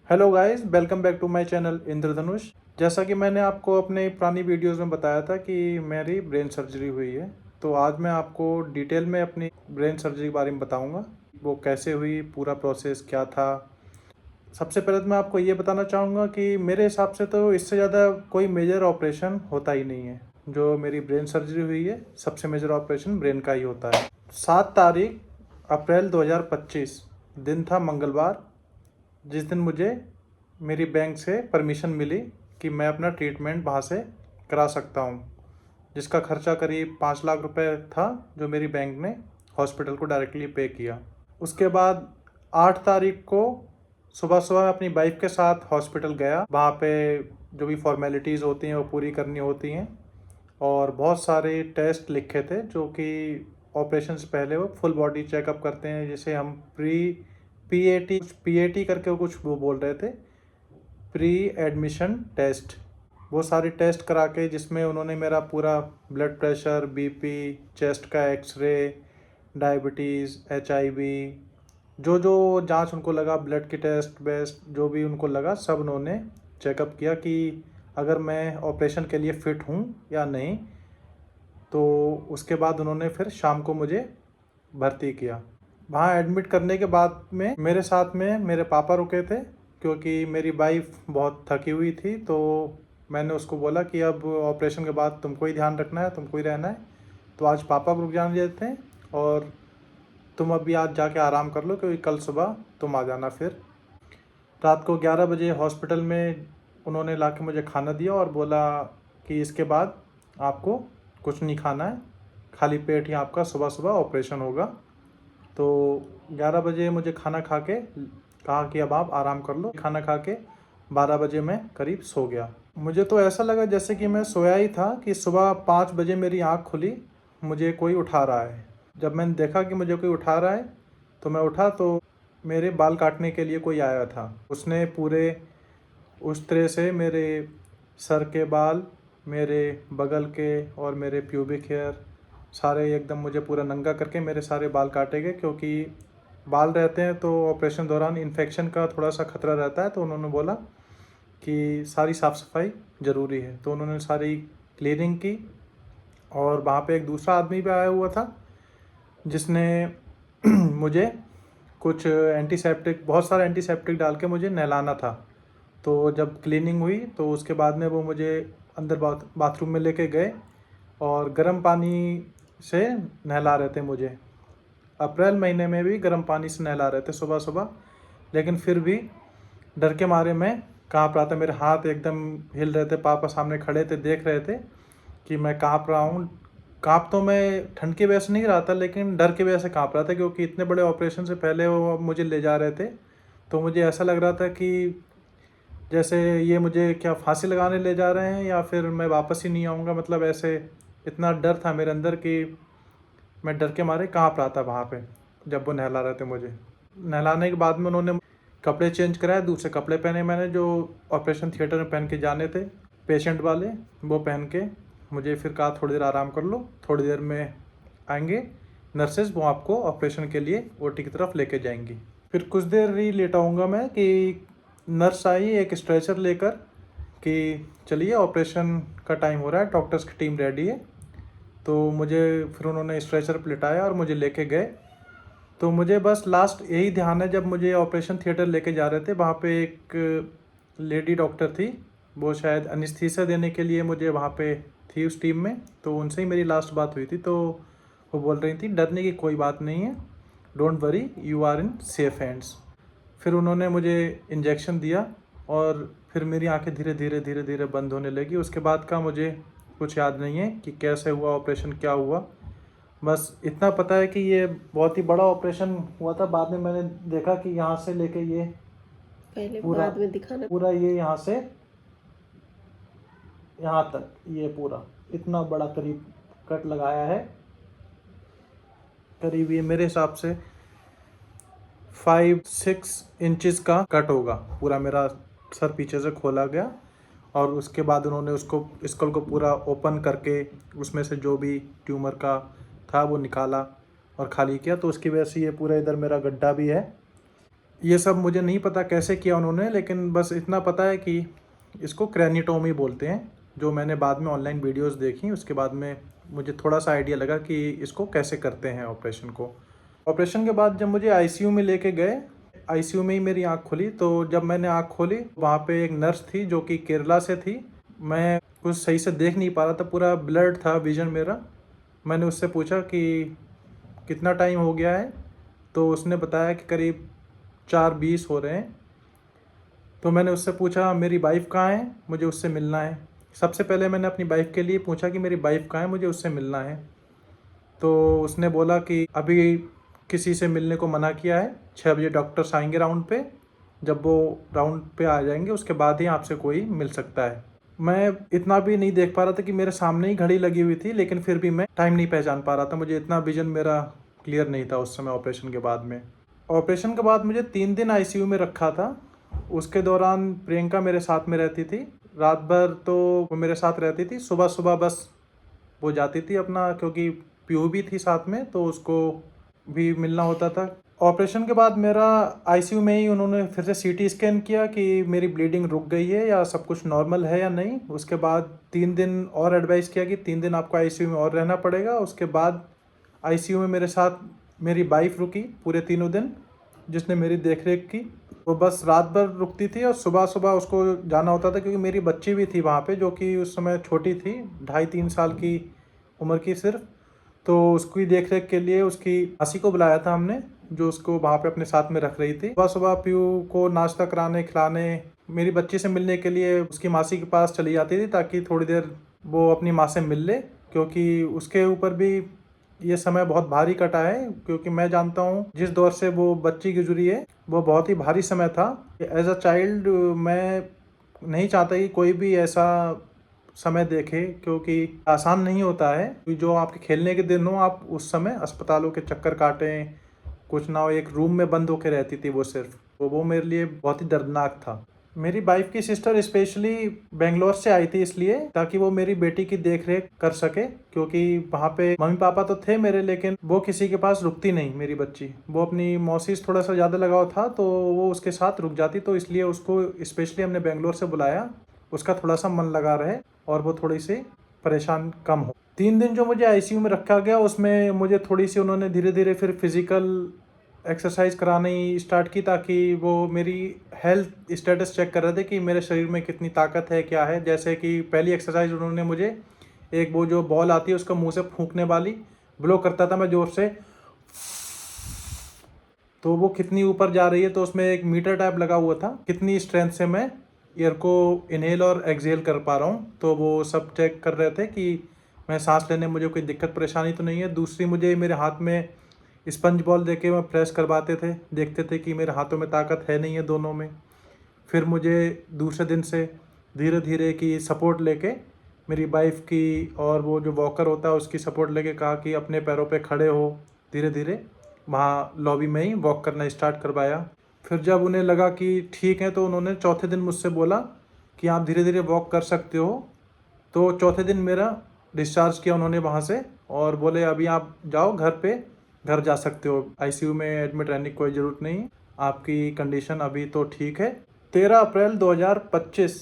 Hello guys, welcome back to my channel Indradhanush. जैसा कि मैंने आपको अपने पुरानी वीडियोस में बताया था कि मेरी ब्रेन सर्जरी हुई है, तो आज मैं आपको डिटेल में अपनी ब्रेन सर्जरी के बारे में बताऊंगा। वो कैसे हुई, पूरा प्रोसेस क्या था। सबसे पहले तो मैं आपको ये बताना चाहूँगा कि मेरे हिसाब से तो इससे ज़्यादा कोई मेजर ऑपरेशन होता ही नहीं है। जो मेरी ब्रेन सर्जरी हुई है, सबसे मेजर ऑपरेशन ब्रेन का ही होता है। 7 तारीख अप्रैल 2025 दिन था मंगलवार, जिस दिन मुझे मेरी बैंक से परमिशन मिली कि मैं अपना ट्रीटमेंट वहाँ से करा सकता हूँ, जिसका खर्चा करीब 5 लाख रुपए था, जो मेरी बैंक ने हॉस्पिटल को डायरेक्टली पे किया। उसके बाद 8 तारीख को सुबह सुबह अपनी वाइफ के साथ हॉस्पिटल गया। वहाँ पे जो भी फॉर्मेलिटीज़ होती हैं वो पूरी करनी होती हैं, और बहुत सारे टेस्ट लिखे थे जो कि ऑपरेशन से पहले वो फुल बॉडी चेकअप करते हैं, जिसे हम पीएटी करके कुछ वो बोल रहे थे, प्री एडमिशन टेस्ट। वो सारे टेस्ट करा के, जिसमें उन्होंने मेरा पूरा ब्लड प्रेशर, बीपी, चेस्ट का एक्सरे, डायबिटीज़, एचआईवी, जो जो जांच उनको लगा, ब्लड की टेस्ट बेस्ट जो भी उनको लगा, सब उन्होंने चेकअप किया कि अगर मैं ऑपरेशन के लिए फ़िट हूँ या नहीं। तो उसके बाद उन्होंने फिर शाम को मुझे भर्ती किया। वहाँ एडमिट करने के बाद में मेरे साथ में मेरे पापा रुके थे, क्योंकि मेरी वाइफ बहुत थकी हुई थी। तो मैंने उसको बोला कि अब ऑपरेशन के बाद तुमको ही ध्यान रखना है, तुमको ही रहना है, तो आज पापा रुक जाने देते हैं और तुम अभी आज जाके आराम कर लो, क्योंकि कल सुबह तुम आ जाना। फिर रात को 11 बजे हॉस्पिटल में उन्होंने ला के मुझे खाना दिया और बोला कि इसके बाद आपको कुछ नहीं खाना है, खाली पेट ही आपका सुबह सुबह ऑपरेशन होगा। तो 11 बजे मुझे खाना खा के कहा कि अब आप आराम कर लो। खाना खा के 12 बजे मैं करीब सो गया। मुझे तो ऐसा लगा जैसे कि मैं सोया ही था, कि सुबह 5 बजे मेरी आँख खुली, मुझे कोई उठा रहा है। जब मैंने देखा कि मुझे कोई उठा रहा है, तो मैं उठा तो मेरे बाल काटने के लिए कोई आया था। उसने पूरे उस तरह से मेरे सर के बाल, मेरे बगल के और मेरे प्यूबिक हेयर सारे एकदम मुझे पूरा नंगा करके मेरे सारे बाल काटे गए, क्योंकि बाल रहते हैं तो ऑपरेशन दौरान इन्फेक्शन का थोड़ा सा खतरा रहता है। तो उन्होंने बोला कि सारी साफ़ सफाई ज़रूरी है, तो उन्होंने सारी क्लीनिंग की। और वहाँ पे एक दूसरा आदमी भी आया हुआ था, जिसने मुझे कुछ एंटीसेप्टिक, बहुत सारा एंटीसेप्टिक डाल के मुझे नहलाना था। तो जब क्लीनिंग हुई तो उसके बाद में वो मुझे अंदर बाथरूम में लेके गए और गर्म पानी से नहला रहे थे मुझे। अप्रैल महीने में भी गर्म पानी से नहला रहे थे सुबह सुबह, लेकिन फिर भी डर के मारे मैं काँप रहा था। मेरे हाथ एकदम हिल रहे थे। पापा सामने खड़े थे, देख रहे थे कि मैं काँप रहा हूँ। काँप तो मैं ठंड की वजह से नहीं रहा था, लेकिन डर की वजह से काँप रहा था, क्योंकि इतने बड़े ऑपरेशन से पहले वो मुझे ले जा रहे थे। तो मुझे ऐसा लग रहा था कि जैसे ये मुझे क्या फांसी लगाने ले जा रहे हैं, या फिर मैं वापस ही नहीं आऊँगा। मतलब ऐसे इतना डर था मेरे अंदर कि मैं डर के मारे काँप रहा था वहाँ पे, जब वो नहला रहे थे मुझे। नहलाने के बाद में उन्होंने कपड़े चेंज कराए, दूसरे कपड़े पहने मैंने, जो ऑपरेशन थिएटर में पहन के जाने थे पेशेंट वाले, वो पहन के मुझे फिर कहा थोड़ी देर आराम कर लो, थोड़ी देर में आएंगे नर्सेज, वो आपको ऑपरेशन के लिए ओटी की तरफ लेके जाएंगी। फिर कुछ देर ही लेटा हूँगा मैं कि नर्स आई एक स्ट्रेचर लेकर कि चलिए ऑपरेशन का टाइम हो रहा है, डॉक्टर्स की टीम रेडी है। तो मुझे फिर उन्होंने स्ट्रेचर पर लिटाया और मुझे लेके गए। तो मुझे बस लास्ट यही ध्यान है, जब मुझे ऑपरेशन थिएटर लेके जा रहे थे, वहाँ पे एक लेडी डॉक्टर थी, वो शायद एनेस्थीसिया देने के लिए मुझे वहाँ पे थी उस टीम में। तो उनसे ही मेरी लास्ट बात हुई थी। तो वो बोल रही थी डरने की कोई बात नहीं है, don't worry, you are in safe hands. फिर उन्होंने मुझे इंजेक्शन दिया और फिर मेरी आंखें धीरे धीरे धीरे धीरे बंद होने लगी। उसके बाद का मुझे कुछ याद नहीं है कि कैसे हुआ ऑपरेशन, क्या हुआ। बस इतना पता है कि ये बहुत ही बड़ा ऑपरेशन हुआ था। बाद में मैंने देखा कि यहाँ से लेके ये पहले पूरा बाद में दिखाना। पूरा ये यहाँ से यहाँ तक, ये पूरा इतना बड़ा करीब कट लगाया है। करीब ये मेरे हिसाब से 5-6 इंचेस का कट होगा। पूरा मेरा सर पीछे से खोला गया, और उसके बाद उन्होंने उसको स्कल को पूरा ओपन करके उसमें से जो भी ट्यूमर का था वो निकाला और खाली किया। तो उसकी वजह से ये पूरा इधर मेरा गड्ढा भी है। ये सब मुझे नहीं पता कैसे किया उन्होंने, लेकिन बस इतना पता है कि इसको क्रैनियोटॉमी बोलते हैं। जो मैंने बाद में ऑनलाइन वीडियोस देखी, उसके बाद में मुझे थोड़ा सा आइडिया लगा कि इसको कैसे करते हैं ऑपरेशन को। ऑपरेशन के बाद जब मुझे आईसीयू में लेके गए, आईसीयू में ही मेरी आँख खुली। तो जब मैंने आँख खोली, वहाँ पे एक नर्स थी जो कि केरला से थी। मैं कुछ सही से देख नहीं पा रहा था, पूरा ब्लर्ड था विज़न मेरा। मैंने उससे पूछा कि कितना टाइम हो गया है, तो उसने बताया कि करीब 4:20 हो रहे हैं। तो मैंने उससे पूछा मेरी वाइफ़ कहाँ है, मुझे उससे मिलना है। सबसे पहले मैंने अपनी वाइफ़ के लिए पूछा कि मेरी वाइफ़ कहाँ है, मुझे उससे मिलना है। तो उसने बोला कि अभी किसी से मिलने को मना किया है, 6 बजे डॉक्टर्स आएंगे राउंड पे। जब वो राउंड पे आ जाएंगे उसके बाद ही आपसे कोई मिल सकता है। मैं इतना भी नहीं देख पा रहा था कि मेरे सामने ही घड़ी लगी हुई थी, लेकिन फिर भी मैं टाइम नहीं पहचान पा रहा था। मुझे इतना विजन मेरा क्लियर नहीं था उस समय ऑपरेशन के बाद में। ऑपरेशन के बाद मुझे 3 दिन आईसीयू में रखा था। उसके दौरान प्रियंका मेरे साथ में रहती थी। रात भर तो वो मेरे साथ रहती थी, सुबह सुबह बस वो जाती थी अपना, क्योंकि पीयू भी थी साथ में तो उसको भी मिलना होता था। ऑपरेशन के बाद मेरा आईसीयू में ही उन्होंने फिर से सीटी स्कैन किया कि मेरी ब्लीडिंग रुक गई है या सब कुछ नॉर्मल है या नहीं। उसके बाद 3 दिन और एडवाइस किया कि 3 दिन आपको आईसीयू में और रहना पड़ेगा। उसके बाद आईसीयू में मेरे साथ मेरी वाइफ रुकी पूरे तीनों दिन, जिसने मेरी देख रेख की। वो बस रात भर रुकती थी और सुबह सुबह उसको जाना होता था, क्योंकि मेरी बच्ची भी थी वहाँ पे जो कि उस समय छोटी थी, 2.5-3 साल की उम्र की सिर्फ। तो उसकी देख रेख के लिए उसकी मासी को बुलाया था हमने, जो उसको वहाँ पे अपने साथ में रख रही थी। सुबह सुबह पीयू को नाश्ता कराने खिलाने मेरी बच्ची से मिलने के लिए उसकी मासी के पास चली जाती थी, ताकि थोड़ी देर वो अपनी माँ से मिल ले, क्योंकि उसके ऊपर भी ये समय बहुत भारी कटा है। क्योंकि मैं जानता हूँ जिस दौर से वो बच्ची गुजरी है वो बहुत ही भारी समय था। एज अ चाइल्ड मैं नहीं चाहता कि कोई भी ऐसा समय देखे, क्योंकि आसान नहीं होता है। जो आपके खेलने के दिन हो, आप उस समय अस्पतालों के चक्कर काटें, कुछ ना हो, एक रूम में बंद होकर रहती थी वो सिर्फ। तो वो मेरे लिए बहुत ही दर्दनाक था। मेरी वाइफ की सिस्टर स्पेशली बेंगलोर से आई थी इसलिए, ताकि वो मेरी बेटी की देख रेख कर सके, क्योंकि वहाँ पे मम्मी पापा तो थे मेरे, लेकिन वो किसी के पास रुकती नहीं मेरी बच्ची। वो अपनी मौसी से थोड़ा सा ज़्यादा लगाव था तो वो उसके साथ रुक जाती, तो इसलिए उसको स्पेशली हमने बेंगलोर से बुलाया, उसका थोड़ा सा मन लगा रहे और वो थोड़ी सी परेशान कम हो। 3 दिन जो मुझे आईसीयू में रखा गया, उसमें मुझे थोड़ी सी उन्होंने धीरे धीरे फिर फिजिकल एक्सरसाइज करानी स्टार्ट की, ताकि वो मेरी हेल्थ स्टेटस चेक कर रहे थे कि मेरे शरीर में कितनी ताकत है, क्या है। जैसे कि पहली एक्सरसाइज उन्होंने मुझे एक वो जो बॉल आती है उसका मुंह से फूंकने वाली, ब्लो करता था मैं ज़ोर से, तो वो कितनी ऊपर जा रही है, तो उसमें एक मीटर टाइप लगा हुआ था, कितनी स्ट्रेंथ से मैं एयर को इनहेल और एक्सहेल कर पा रहा हूँ। तो वो सब चेक कर रहे थे कि मैं सांस लेने में मुझे कोई दिक्कत परेशानी तो नहीं है। दूसरी, मुझे मेरे हाथ में स्पंज बॉल देके मैं प्रेस करवाते थे, देखते थे कि मेरे हाथों में ताकत है नहीं है दोनों में। फिर मुझे दूसरे दिन से धीरे धीरे की सपोर्ट लेके मेरी वाइफ की और वो जो वॉकर होता है उसकी सपोर्ट लेके कहा कि अपने पैरों पे खड़े हो। धीरे धीरे वहाँ लॉबी में ही वॉक करना स्टार्ट करवाया। फिर जब उन्हें लगा कि ठीक है, तो उन्होंने चौथे दिन मुझसे बोला कि आप धीरे धीरे वॉक कर सकते हो। तो चौथे दिन मेरा डिस्चार्ज किया उन्होंने वहाँ से और बोले अभी आप जाओ घर पे, घर जा सकते हो, आईसीयू में एडमिट रहने की कोई ज़रूरत नहीं, आपकी कंडीशन अभी तो ठीक है। 13 अप्रैल 2025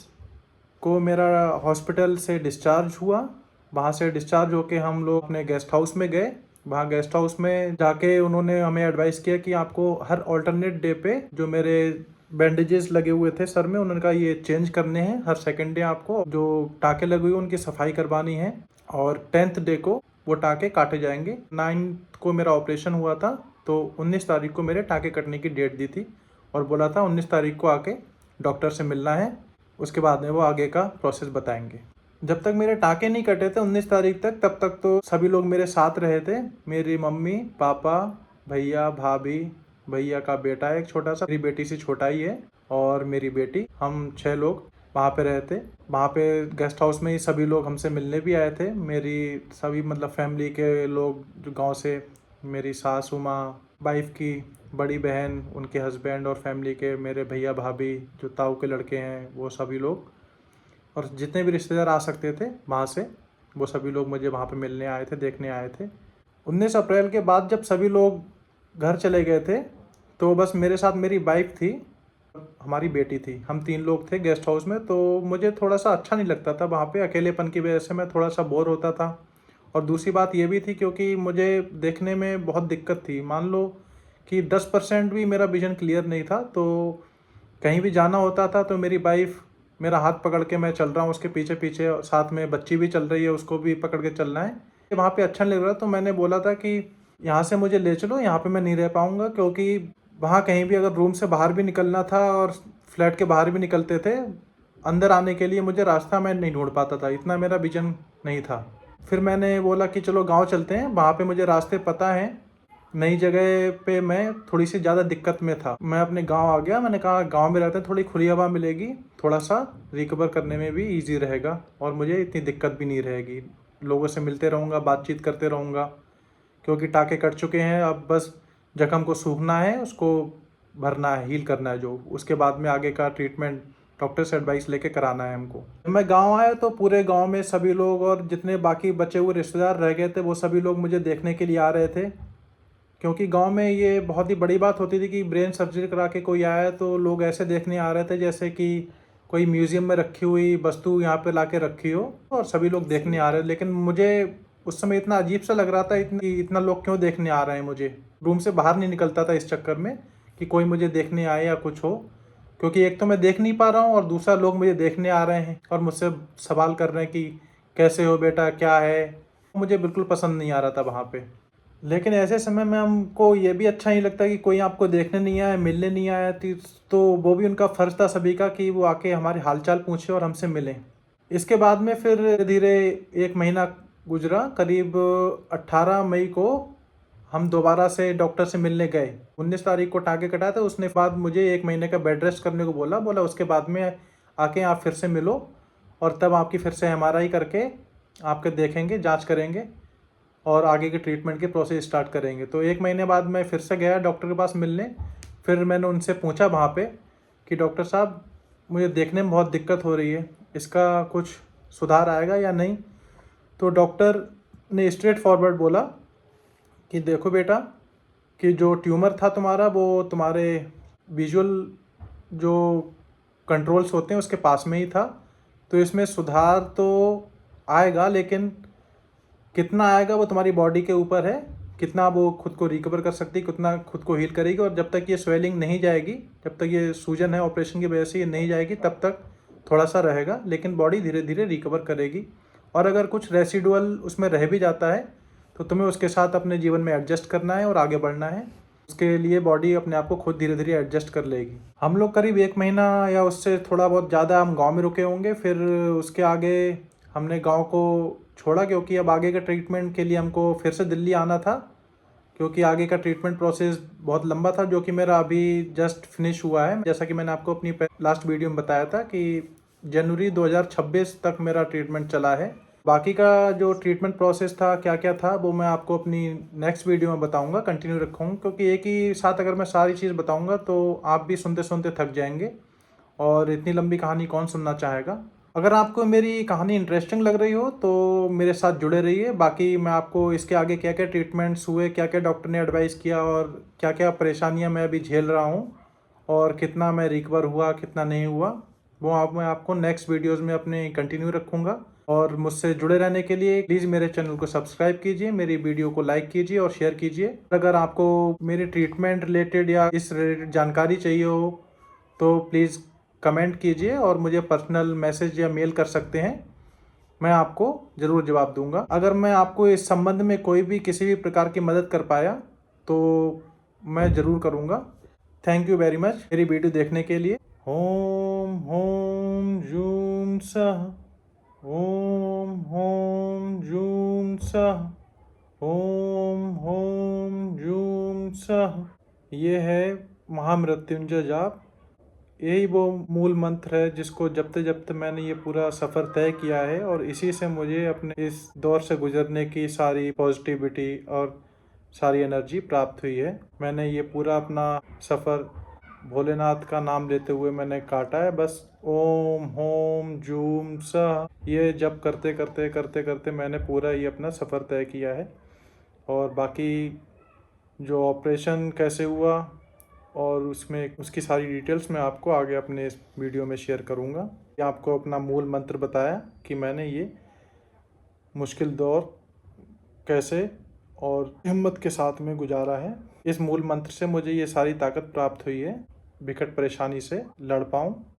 को मेरा हॉस्पिटल से डिस्चार्ज हुआ। वहाँ से डिस्चार्ज होके हम लोग अपने गेस्ट हाउस में गए। वहाँ गेस्ट हाउस में जाके उन्होंने हमें एडवाइस किया कि आपको हर अल्टरनेट डे पे जो मेरे बैंडेजेस लगे हुए थे सर में, उन्होंने कहा ये चेंज करने हैं। हर सेकंड डे आपको जो टाँके लगे हुए उनकी सफाई करवानी है और 10th डे को वो टाँके काटे जाएंगे। 9th को मेरा ऑपरेशन हुआ था, तो 19 तारीख को मेरे टाँके कटने की डेट दी थी और बोला था 19 तारीख को आके डॉक्टर से मिलना है, उसके बाद में वो आगे का प्रोसेस बताएंगे। जब तक मेरे टाँके नहीं कटे थे 19 तारीख तक, तब तक तो सभी लोग मेरे साथ रहे थे। मेरी मम्मी पापा, भैया भाभी, भैया का बेटा है एक छोटा सा, मेरी बेटी से छोटा ही है, और मेरी बेटी, हम 6 लोग वहाँ पे रहे थे। वहाँ पे गेस्ट हाउस में ही सभी लोग हमसे मिलने भी आए थे। मेरी सभी मतलब फैमिली के लोग जो गाँव से, मेरी सासू माँ, वाइफ की बड़ी बहन, उनके हस्बैंड और फैमिली के मेरे भैया भाभी जो ताऊ के लड़के हैं, वो सभी लोग और जितने भी रिश्तेदार आ सकते थे वहाँ से, वो सभी लोग मुझे वहाँ पे मिलने आए थे, देखने आए थे। 19 अप्रैल के बाद जब सभी लोग घर चले गए थे, तो बस मेरे साथ मेरी वाइफ थी, हमारी बेटी थी, हम 3 लोग थे गेस्ट हाउस में। तो मुझे थोड़ा-सा अच्छा नहीं लगता था वहाँ पे, अकेलेपन की वजह से मैं थोड़ा-सा बोर होता था। और दूसरी बात ये भी थी क्योंकि मुझे देखने में बहुत दिक्कत थी। मान लो कि 10% भी मेरा विज़न क्लियर नहीं था, तो कहीं भी जाना होता था तो मेरी वाइफ मेरा हाथ पकड़ के, मैं चल रहा हूँ उसके पीछे-पीछे, और साथ में बच्ची भी चल रही है, उसको भी पकड़ के चलना है। वहाँ पे अच्छा नहीं लग रहा, तो मैंने बोला था कि यहाँ से मुझे ले चलो, यहाँ पे मैं नहीं रह पाऊँगा, क्योंकि वहाँ कहीं भी अगर रूम से बाहर भी निकलना था और फ्लैट के बाहर भी निकलते थे, अंदर आने के लिए मुझे रास्ता मैं नहीं ढूँढ पाता था, इतना मेरा विज़न नहीं था। फिर मैंने बोला कि चलो गाँव चलते हैं, वहाँ पे मुझे रास्ते पता हैं। नई जगह पे मैं थोड़ी-सी ज़्यादा दिक्कत में था। मैं अपने गाँव आ गया, मैंने कहा गाँव में रहते हैं, थोड़ी खुली हवा मिलेगी, थोड़ा-सा रिकवर करने में भी ईज़ी रहेगा और मुझे इतनी दिक्कत भी नहीं रहेगी। लोगों से मिलते रहूँगा, बातचीत करते रहूँगा, क्योंकि टाँके कट चुके हैं, अब बस ज़ख्म को सूखना है, उसको भरना है, हील करना है जो, उसके बाद में आगे का ट्रीटमेंट डॉक्टर से एडवाइस लेके कराना है हमको। जब मैं गाँव आया तो पूरे गाँव में सभी लोग और जितने बाकी बचे हुए रिश्तेदार रह गए थे, वो सभी लोग मुझे देखने के लिए आ रहे थे। क्योंकि गाँव में ये बहुत ही बड़ी बात होती थी कि ब्रेन सर्जरी करा के कोई आया है, तो लोग ऐसे देखने आ रहे थे जैसे कि कोई म्यूज़ियम में रखी हुई वस्तु यहाँ पे लाके रखी हो, और सभी लोग देखने आ रहे हैं। लेकिन मुझे उस समय इतना अजीब सा लग रहा था, इतना लोग क्यों देखने आ रहे हैं मुझे। रूम से बाहर नहीं निकलता था इस चक्कर में कि कोई मुझे देखने आए या कुछ हो, क्योंकि एक तो मैं देख नहीं पा रहा हूँ और दूसरा लोग मुझे देखने आ रहे हैं और मुझसे सवाल कर रहे हैं कि कैसे हो बेटा, क्या है। मुझे बिल्कुल पसंद नहीं आ रहा था वहाँ पे। लेकिन ऐसे समय में हमको ये भी अच्छा नहीं लगता कि कोई आपको देखने नहीं आया, मिलने नहीं आया, तो वो भी उनका फ़र्ज़ था सभी का कि वो आके हमारे हालचाल पूछे और हमसे मिलें। इसके बाद में फिर धीरे 1 महीना गुजरा, करीब 18 मई को हम दोबारा से डॉक्टर से मिलने गए। 19 तारीख को टाँके कटाए थे, उसने बाद मुझे 1 महीने का बेड रेस्ट करने को बोला उसके बाद में आके आप फिर से मिलो और तब आपकी फिर से एमआरआई करके आपके देखेंगे, जाँच करेंगे और आगे के ट्रीटमेंट की प्रोसेस स्टार्ट करेंगे। तो 1 महीने बाद मैं फिर से गया डॉक्टर के पास मिलने। फिर मैंने उनसे पूछा वहाँ पे कि डॉक्टर साहब, मुझे देखने में बहुत दिक्कत हो रही है, इसका कुछ सुधार आएगा या नहीं? तो डॉक्टर ने स्ट्रेट फॉरवर्ड बोला कि देखो बेटा, कि जो ट्यूमर था तुम्हारा, वो तुम्हारे विजुअल जो कंट्रोल्स होते हैं उसके पास में ही था, तो इसमें सुधार तो आएगा, लेकिन कितना आएगा वो तुम्हारी बॉडी के ऊपर है, कितना वो खुद को रिकवर कर सकती है, कितना खुद को हील करेगी। और जब तक ये स्वेलिंग नहीं जाएगी, जब तक ये सूजन है ऑपरेशन की वजह से ये नहीं जाएगी, तब तक थोड़ा सा रहेगा, लेकिन बॉडी धीरे धीरे रिकवर करेगी। और अगर कुछ रेसिडुअल उसमें रह भी जाता है तो तुम्हें उसके साथ अपने जीवन में एडजस्ट करना है और आगे बढ़ना है। उसके लिए बॉडी अपने आप को खुद धीरे धीरे एडजस्ट कर लेगी। हम लोग करीब 1 महीना या उससे थोड़ा बहुत ज़्यादा हम गाँव में रुके होंगे। फिर उसके आगे हमने गाँव को छोड़ा, क्योंकि अब आगे के ट्रीटमेंट के लिए हमको फिर से दिल्ली आना था, क्योंकि आगे का ट्रीटमेंट प्रोसेस बहुत लंबा था, जो कि मेरा अभी जस्ट फिनिश हुआ है। जैसा कि मैंने आपको अपनी लास्ट वीडियो में बताया था कि जनवरी 2026 तक मेरा ट्रीटमेंट चला है। बाकी का जो ट्रीटमेंट प्रोसेस था, क्या क्या था, वो मैं आपको अपनी नेक्स्ट वीडियो में बताऊंगा, कंटिन्यू रखूँगा, क्योंकि एक ही साथ अगर मैं सारी चीज़ बताऊंगा तो आप भी सुनते सुनते थक जाएंगे और इतनी लंबी कहानी कौन सुनना चाहेगा। अगर आपको मेरी कहानी इंटरेस्टिंग लग रही हो तो मेरे साथ जुड़े रहिए। बाकी मैं आपको इसके आगे क्या क्या ट्रीटमेंट्स हुए, क्या क्या डॉक्टर ने एडवाइस किया और क्या क्या परेशानियां मैं अभी झेल रहा हूं और कितना मैं रिकवर हुआ, कितना नहीं हुआ, वो मैं आपको नेक्स्ट वीडियोस में अपने कंटिन्यू रखूँगा। और मुझसे जुड़े रहने के लिए प्लीज़ मेरे चैनल को सब्सक्राइब कीजिए, मेरी वीडियो को लाइक कीजिए और शेयर कीजिए। अगर आपको मेरी ट्रीटमेंट रिलेटेड या इस रिलेटेड जानकारी चाहिए हो तो प्लीज़ कमेंट कीजिए और मुझे पर्सनल मैसेज या मेल कर सकते हैं, मैं आपको ज़रूर जवाब दूंगा। अगर मैं आपको इस संबंध में कोई भी किसी भी प्रकार की मदद कर पाया तो मैं ज़रूर करूंगा। थैंक यू वेरी मच मेरी वीडियो देखने के लिए। ओम होम जूम सह, ओम होम जूम सह, ओम होम जूम सह। ये है महामृत्युंजय जाप। यही वो मूल मंत्र है जिसको जपते जपते मैंने ये पूरा सफ़र तय किया है और इसी से मुझे अपने इस दौर से गुजरने की सारी पॉजिटिविटी और सारी एनर्जी प्राप्त हुई है। मैंने ये पूरा अपना सफ़र भोलेनाथ का नाम लेते हुए मैंने काटा है। बस ओम होम जूम सह ये जप करते करते करते करते मैंने पूरा ये अपना सफ़र तय किया है। और बाकी जो ऑपरेशन कैसे हुआ, और उसमें उसकी सारी डिटेल्स मैं आपको आगे अपने इस वीडियो में शेयर करूँगा। ये आपको अपना मूल मंत्र बताया कि मैंने ये मुश्किल दौर कैसे और हिम्मत के साथ में गुजारा है। इस मूल मंत्र से मुझे ये सारी ताकत प्राप्त हुई है, विकट परेशानी से लड़ पाऊँ